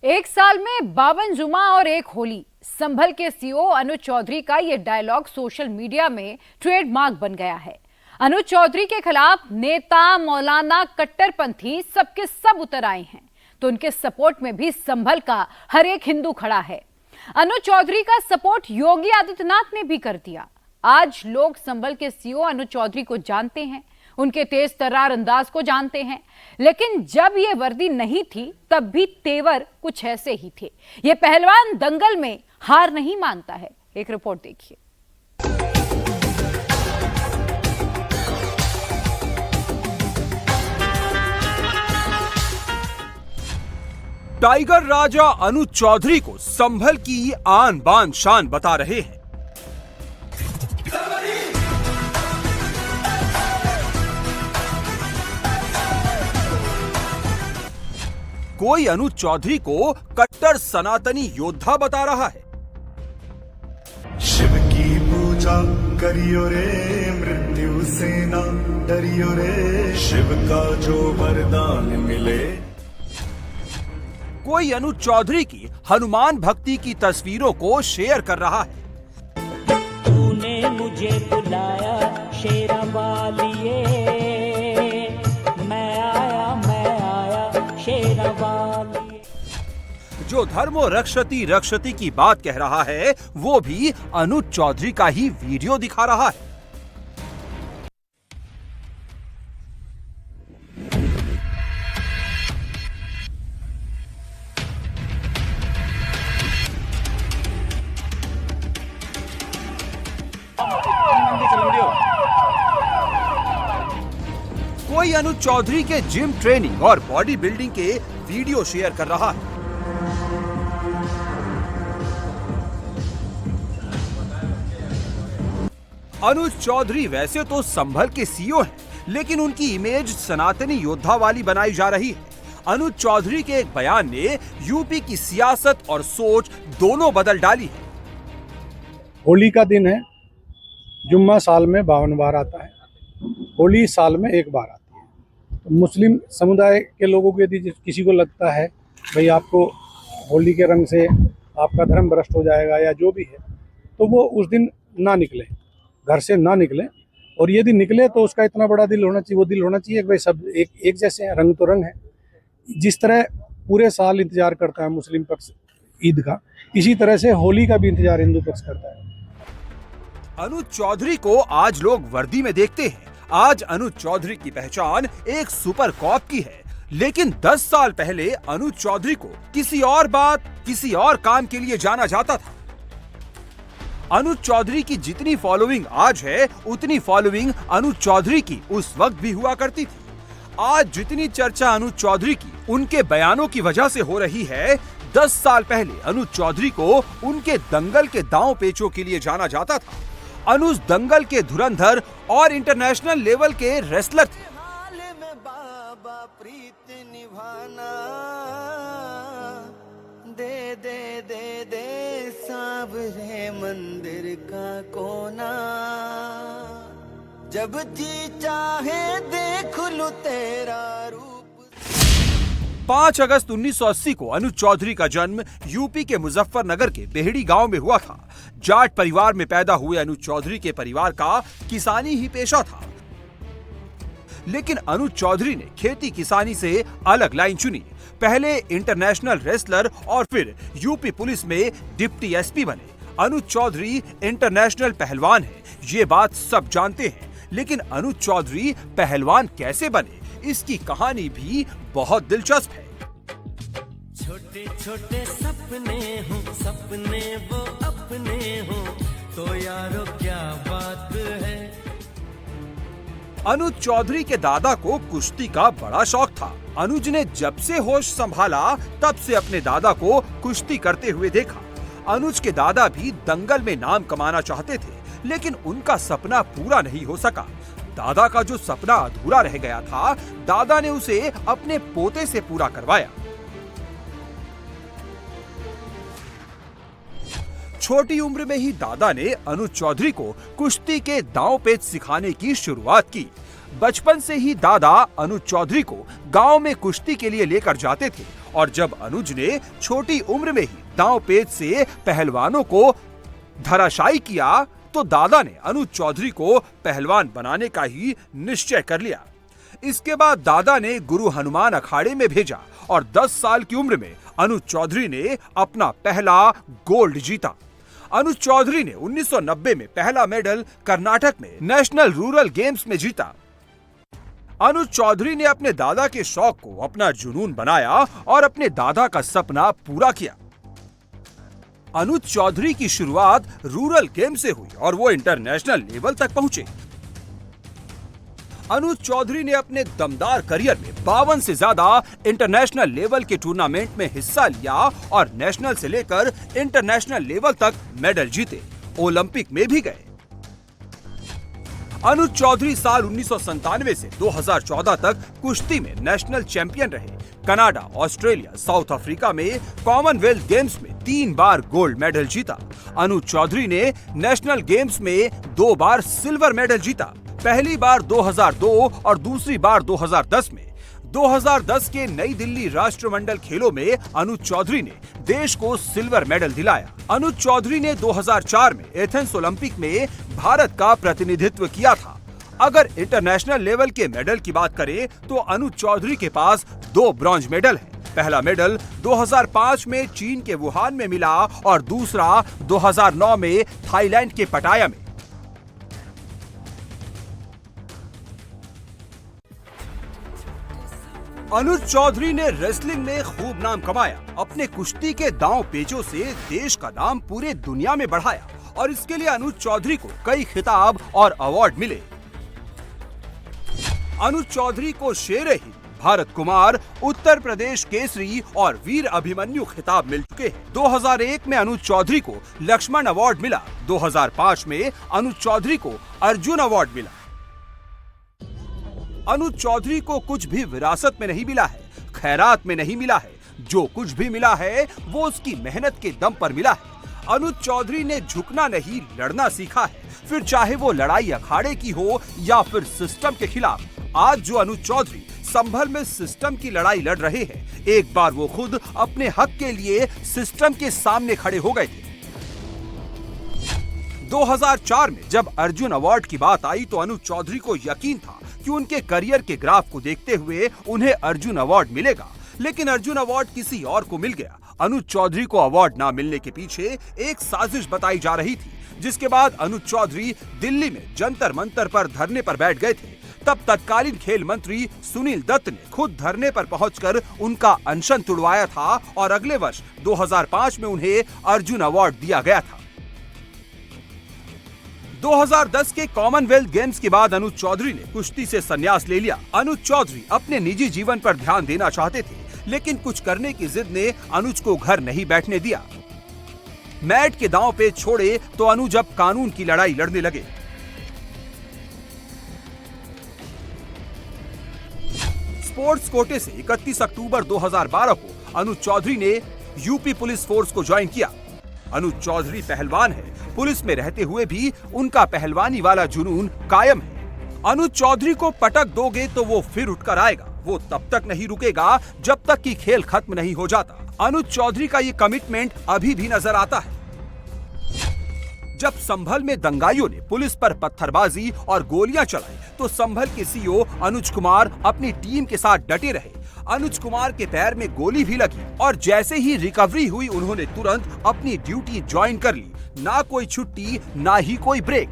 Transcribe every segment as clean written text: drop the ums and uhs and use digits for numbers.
एक साल में 52 जुमा और एक होली। संभल के सीईओ अनुज चौधरी का ये डायलॉग सोशल मीडिया में ट्रेडमार्क बन गया है। अनुज चौधरी के खिलाफ नेता, मौलाना, कट्टरपंथी सबके सब उतर आए हैं, तो उनके सपोर्ट में भी संभल का हर एक हिंदू खड़ा है। अनुज चौधरी का सपोर्ट योगी आदित्यनाथ ने भी कर दिया। आज लोग संभल के सीईओ अनुज चौधरी को जानते हैं, उनके तेज तर्रार अंदाज को जानते हैं, लेकिन जब ये वर्दी नहीं थी तब भी तेवर कुछ ऐसे ही थे। ये पहलवान दंगल में हार नहीं मानता है। एक रिपोर्ट देखिए। टाइगर राजा अनुज चौधरी को संभल की आन बान शान बता रहे हैं। कोई अनुज चौधरी को कट्टर सनातनी योद्धा बता रहा है। शिव की पूजा करियो रे, मृत्यु से ना डरियो रे, शिव का जो वरदान मिले। कोई अनुज चौधरी की हनुमान भक्ति की तस्वीरों को शेयर कर रहा है। तूने मुझे बुलाया शेरा वालिए, मैं आया शेरा वालिए। जो धर्मो रक्षति रक्षति की बात कह रहा है, वो भी अनुज चौधरी का ही वीडियो दिखा रहा है। कोई अनुज चौधरी के जिम ट्रेनिंग और बॉडी बिल्डिंग के वीडियो शेयर कर रहा है। अनुज चौधरी वैसे तो संभल के सीईओ हैं, लेकिन उनकी इमेज सनातनी योद्धा वाली बनाई जा रही है। अनुज चौधरी के एक बयान ने यूपी की सियासत और सोच दोनों बदल डाली है। होली का दिन है, जुम्मा साल में 52 बार आता है, होली साल में एक बार आती है। तो मुस्लिम समुदाय के लोगों को यदि किसी को लगता है भाई आपको होली के रंग से आपका धर्म भ्रष्ट हो जाएगा या जो भी है, तो वो उस दिन ना निकले, घर से ना निकले। और यदि निकले तो उसका इतना बड़ा दिल होना चाहिए, वो दिल होना चाहिए कि भाई सब एक जैसे हैं, रंग तो रंग है। जिस तरह पूरे साल इंतजार करता है मुस्लिम पक्ष ईद का, इसी तरह से होली का भी इंतजार हिंदू पक्ष करता है। अनुज चौधरी को आज लोग वर्दी में देखते हैं। आज अनुज चौधरी की पहचान एक सुपर कॉप की है, लेकिन 10 साल पहले अनुज चौधरी को किसी और बात, किसी और काम के लिए जाना जाता था। अनुज चौधरी की जितनी फॉलोइंग आज है, उतनी फॉलोइंग अनुज चौधरी की उस वक्त भी हुआ करती थी। आज जितनी चर्चा अनुज चौधरी की उनके बयानों की वजह से हो रही है, 10 साल पहले अनुज चौधरी को उनके दंगल के दांव पेचों के लिए जाना जाता था। अनुज दंगल के धुरंधर और इंटरनेशनल लेवल के रेसलर थे। हाल में बाबा प्रीत निभाना, दे दे दे दे सावरे मंदिर का कोना, जब जी चाहे देख लूं तेरा रूप। 5 अगस्त 1980 को अनुज चौधरी का जन्म यूपी के मुजफ्फरनगर के बेहड़ी गांव में हुआ था। जाट परिवार में पैदा हुए अनुज चौधरी के परिवार का किसानी ही पेशा था, लेकिन अनुज चौधरी ने खेती किसानी से अलग लाइन चुनी। पहले इंटरनेशनल रेसलर और फिर यूपी पुलिस में डिप्टी एसपी बने। अनुज चौधरी इंटरनेशनल पहलवान है, ये बात सब जानते हैं, लेकिन अनुज चौधरी पहलवान कैसे बने, इसकी कहानी भी बहुत दिलचस्प है। छोटे छोटे सपने हो, सपने वो अपने हो, तो यारो क्या बात है। अनुज चौधरी के दादा को कुश्ती का बड़ा शौक था। अनुज ने जब से होश संभाला तब से अपने दादा को कुश्ती करते हुए देखा। अनुज के दादा भी दंगल में नाम कमाना चाहते थे, लेकिन उनका सपना पूरा नहीं हो सका। दादा का जो सपना अधूरा रह गया था, दादा ने उसे अपने पोते से पूरा करवाया। छोटी उम्र में ही दादा ने अनुज चौधरी को कुश्ती के दांव पेच सिखाने की शुरुआत की। बचपन से ही दादा अनुज चौधरी को गांव में कुश्ती के लिए लेकर जाते थे और जब अनुज ने छोटी उम्र में ही दांव पेच से पहलवानों को धराशायी किया तो दादा ने अनुज चौधरी को पहलवान बनाने का ही निश्चय कर लिया। इसके बाद दादा ने गुरु हनुमान अखाड़े में भेजा और 10 साल की उम्र में अनुज चौधरी ने अपना पहला गोल्ड जीता। अनुज चौधरी ने 1990 में पहला मेडल कर्नाटक में नेशनल रूरल गेम्स में जीता। अनुज चौधरी ने अपने दादा के शौक को अपना जुनून बनाया और अपने दादा का सपना पूरा किया। अनुज चौधरी की शुरुआत रूरल गेम से हुई और वो इंटरनेशनल लेवल तक पहुंचे। अनुज चौधरी ने अपने दमदार करियर में 52 से ज्यादा इंटरनेशनल लेवल के टूर्नामेंट में हिस्सा लिया और नेशनल से लेकर इंटरनेशनल लेवल तक मेडल जीते, ओलंपिक में भी गए। अनुज चौधरी साल 1997 से 2014 तक कुश्ती में नेशनल चैंपियन रहे। कनाडा, ऑस्ट्रेलिया, साउथ अफ्रीका में कॉमनवेल्थ गेम्स में 3 बार गोल्ड मेडल जीता। अनुज चौधरी ने नेशनल गेम्स में 2 बार सिल्वर मेडल जीता, पहली बार 2002 और दूसरी बार 2010 में। 2010 के नई दिल्ली राष्ट्रमंडल खेलों में अनुज चौधरी ने देश को सिल्वर मेडल दिलाया। अनुज चौधरी ने 2004 में एथेंस ओलंपिक में भारत का प्रतिनिधित्व किया था। अगर इंटरनेशनल लेवल के मेडल की बात करें तो अनुज चौधरी के पास 2 ब्रॉन्ज मेडल हैं। पहला मेडल 2005 में चीन के वुहान में मिला और दूसरा 2009 में थाईलैंड के पटाया में। अनुज चौधरी ने रेसलिंग में खूब नाम कमाया। अपने कुश्ती के दांव पेचों से देश का नाम पूरे दुनिया में बढ़ाया और इसके लिए अनुज चौधरी को कई खिताब और अवार्ड मिले। अनुज चौधरी को शेर हिंद, भारत कुमार, उत्तर प्रदेश केसरी और वीर अभिमन्यु खिताब मिल चुके हैं। 2001 में अनुज चौधरी को लक्ष्मण अवार्ड मिला। 2005 में अनुज चौधरी को अर्जुन अवार्ड मिला। अनुज चौधरी को कुछ भी विरासत में नहीं मिला है, खैरात में नहीं मिला है। जो कुछ भी मिला है वो उसकी मेहनत के दम पर मिला है। अनुज चौधरी ने झुकना नहीं, लड़ना सीखा है, फिर चाहे वो लड़ाई अखाड़े की हो या फिर सिस्टम के खिलाफ। आज जो अनुज चौधरी संभल में सिस्टम की लड़ाई लड़ रहे हैं, एक बार वो खुद अपने हक के लिए सिस्टम के सामने खड़े हो गए थे। 2004 में जब अर्जुन अवार्ड की बात आई तो अनुज चौधरी को यकीन था कि उनके करियर के ग्राफ को देखते हुए उन्हें अर्जुन अवार्ड मिलेगा, लेकिन अर्जुन अवार्ड किसी और को मिल गया। अनुज चौधरी को अवार्ड ना मिलने के पीछे एक साजिश बताई जा रही थी, जिसके बाद अनुज चौधरी दिल्ली में जंतर मंतर पर धरने पर बैठ गए थे। तब तत्कालीन खेल मंत्री सुनील दत्त ने खुद धरने पर पहुंचकर उनका अनशन तुड़वाया था और अगले वर्ष 2005 में उन्हें अर्जुन अवार्ड दिया गया था। 2010 के कॉमनवेल्थ गेम्स के बाद अनुज चौधरी ने कुश्ती से संन्यास ले लिया। अनुज चौधरी अपने निजी जीवन पर ध्यान देना चाहते थे, लेकिन कुछ करने की जिद ने अनुज को घर नहीं बैठने दिया। मैट के दांव पे छोड़े तो अनुज अब कानून की लड़ाई लड़ने लगे। स्पोर्ट्स कोटे से 31 अक्टूबर 2012 को अनुज चौधरी ने यूपी पुलिस फोर्स को ज्वाइन किया। अनुज चौधरी पहलवान है, पुलिस में रहते हुए भी उनका पहलवानी वाला जुनून कायम है। अनुज चौधरी को पटक दोगे तो वो फिर उठकर आएगा। वो तब तक नहीं रुकेगा जब तक कि खेल खत्म नहीं हो जाता। अनुज चौधरी का ये कमिटमेंट अभी भी नजर आता है। जब संभल में दंगाइयों ने पुलिस पर पत्थरबाजी और गोलियां चलाई तो संभल के सीईओ अनुज कुमार अपनी टीम के साथ डटे रहे। अनुज कुमार के पैर में गोली भी लगी और जैसे ही रिकवरी हुई उन्होंने तुरंत अपनी ड्यूटी ज्वाइन कर ली। ना कोई छुट्टी, ना ही कोई ब्रेक।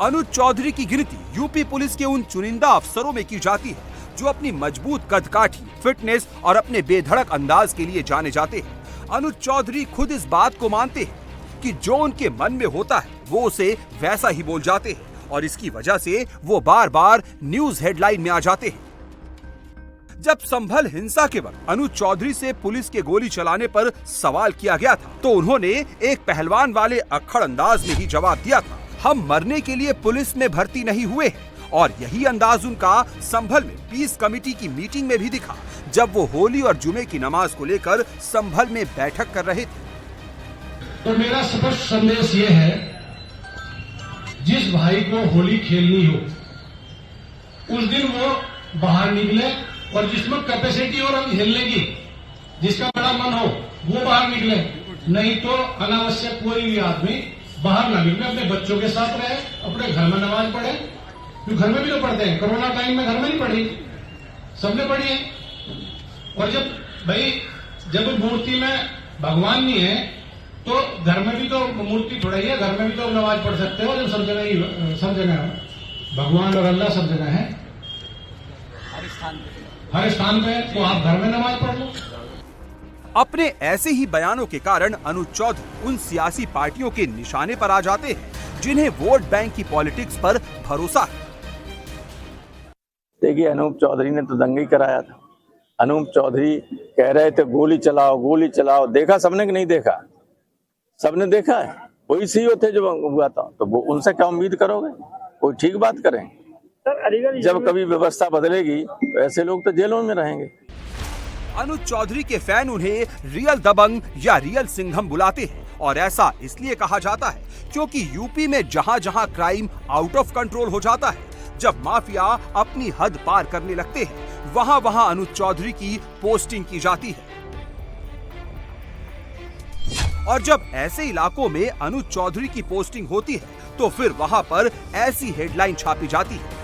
अनुज चौधरी की गिनती यूपी पुलिस के उन चुनिंदा अफसरों में की जाती है जो अपनी मजबूत कदकाठी, फिटनेस और अपने बेधड़क अंदाज के लिए जाने जाते हैं। अनुज चौधरी खुद इस बात को मानते हैं कि जो उनके मन में होता है वो उसे वैसा ही बोल जाते हैं और इसकी वजह से वो बार बार न्यूज हेडलाइन में आ जाते हैं। जब संभल हिंसा के वक्त अनुज चौधरी से पुलिस के गोली चलाने पर सवाल किया गया था तो उन्होंने एक पहलवान वाले अक्खड़ अंदाज में ही जवाब दिया था, हम मरने के लिए पुलिस में भर्ती नहीं हुए हैं। और यही अंदाज उनका संभल में पीस कमेटी की मीटिंग में भी दिखा, जब वो होली और जुमे की नमाज को लेकर संभल में बैठक कर रहे थे। तो मेरा स्पष्ट संदेश ये है, जिस भाई को होली खेलनी हो उस दिन वो बाहर निकले और जिसमें कैपेसिटी और हिलने की, जिसका बड़ा मन हो वो बाहर निकले, नहीं तो अनावश्यक कोई भी आदमी बाहर ना निकले, अपने बच्चों के साथ रहे, अपने घर में नमाज पढ़े, क्योंकि घर में भी तो पढ़ते हैं। कोरोना टाइम में घर में नहीं पढ़ी, सबने पढ़ी है। और जब मूर्ति में भगवान नहीं है तो घर में भी तो मूर्ति थोड़ा ही है, घर में भी तो नमाज पढ़ सकते हो। जब सब जगह भगवान और अल्लाह सब जगह है, हर स्थान पे, तो आप घर में नमाज पढ़ लो। अपने ऐसे ही बयानों के कारण अनुज चौधरी उन सियासी पार्टियों के निशाने पर आ जाते हैं जिन्हें वोट बैंक की पॉलिटिक्स पर भरोसा है। देखिए, अनूप चौधरी ने तो दंगा ही कराया था। अनूप चौधरी कह रहे थे गोली चलाओ गोली चलाओ, देखा सबने कि नहीं देखा? सबने देखा है। वही सीईओ थे जो हुआ था, तो वो उनसे क्या उम्मीद करोगे? कोई ठीक बात करें? जब कभी व्यवस्था बदलेगी तो ऐसे लोग तो जेलों में रहेंगे। अनुज चौधरी के फैन उन्हें रियल दबंग या रियल सिंघम बुलाते हैं, और ऐसा इसलिए कहा जाता है क्योंकि यूपी में जहां जहां क्राइम आउट ऑफ कंट्रोल हो जाता है, जब माफिया अपनी हद पार करने लगते हैं, वहां वहां अनुज चौधरी की पोस्टिंग की जाती है। और जब ऐसे इलाकों में अनुज चौधरी की पोस्टिंग होती है तो फिर वहां पर ऐसी हेडलाइन छापी जाती है।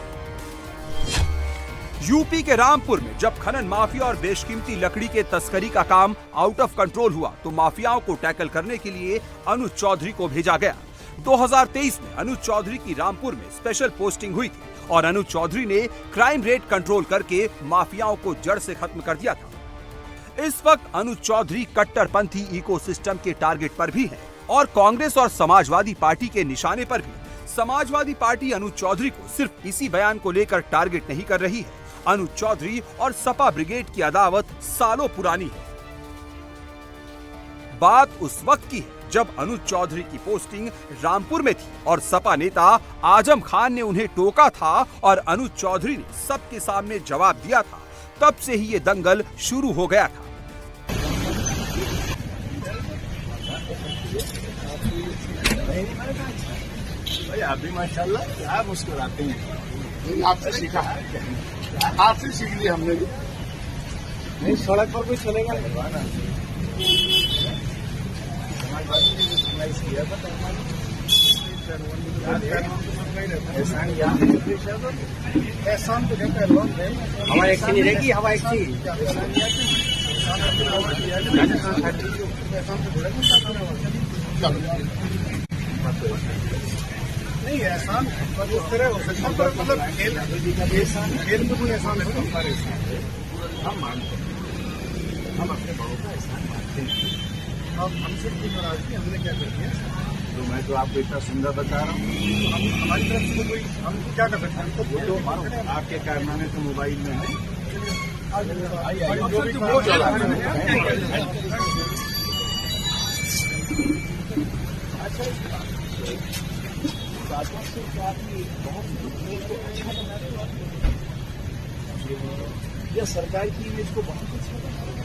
यूपी के रामपुर में जब खनन माफिया और बेशकीमती लकड़ी के तस्करी का काम आउट ऑफ कंट्रोल हुआ तो माफियाओं को टैकल करने के लिए अनुज चौधरी को भेजा गया। 2023 में अनुज चौधरी की रामपुर में स्पेशल पोस्टिंग हुई थी और अनुज चौधरी ने क्राइम रेट कंट्रोल करके माफियाओं को जड़ से खत्म कर दिया था। इस वक्त अनुज चौधरी कट्टरपंथी इकोसिस्टम के टारगेट पर भी हैं और कांग्रेस और समाजवादी पार्टी के निशाने पर भी। समाजवादी पार्टी अनुज चौधरी को सिर्फ इसी बयान को लेकर टारगेट नहीं कर रही है। अनुज चौधरी और सपा ब्रिगेड की अदावत सालों पुरानी है। बात उस वक्त की है जब अनुज चौधरी की पोस्टिंग रामपुर में थी और सपा नेता आजम खान ने उन्हें टोका था और अनुज चौधरी ने सबके सामने जवाब दिया था। तब से ही ये दंगल शुरू हो गया था। भाई आप भी माशाल्लाह क्या मुस्कुराते हैं, आपसे सीखा है, आपसे सीख लिया हमने भी। नहीं सड़क पर कोई चलेगा एहसान तो हवा एक नहीं रहेगी, हवा एक नहीं एहसान उस तरह हो सकता है, मतलब खेल में कोई एहसान है हमारे हम मानते हैं, हम अपने बड़ों का एहसान मानते हैं। अब हमसे की नाराजगी हमने क्या कर दिया? तो मैं तो आपको इतना सुंदर बता रहा हूँ, हमारी तरफ से कोई हम क्या कर सकते हैं? वो तो आपके कारनामे तो मोबाइल में है। यह सरकार की इमेज को बहुत अच्छा बना।